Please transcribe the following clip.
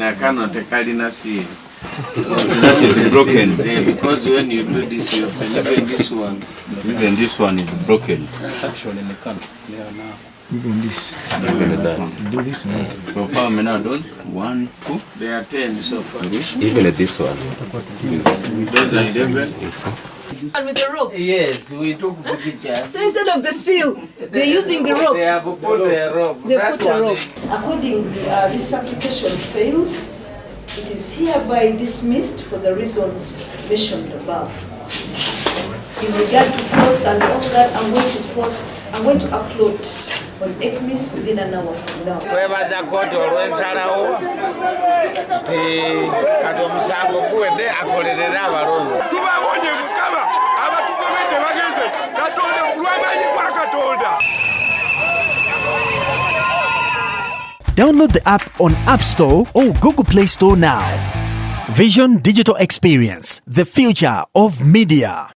I cannot kalina seal. That is broken. Because when you do this, you even this one. Even this one is broken. Actually, they can't. They are now. Even this. Even that. Do this one. So far, how many are those? 1, 2. There are 10 so far. Even this one. Those are 11. And with the rope. Yes, we took pictures. So instead of the seal, they're using the rope. They have put a rope. They put a rope. Accordingly, this application fails. It is hereby dismissed for the reasons mentioned above. In regard to posts and all that, I'm going to upload on ECMIS within an hour from now. Twebaza kooti olw'ensalawo kati omusango guwedde akolerera abalonzi. Tubawonye Mukama abatugobedde bagenze Katonda ku lw'amaanyi gwa Katonda. Download the app on App Store or Google Play Store now. Vision Digital Experience, the future of media.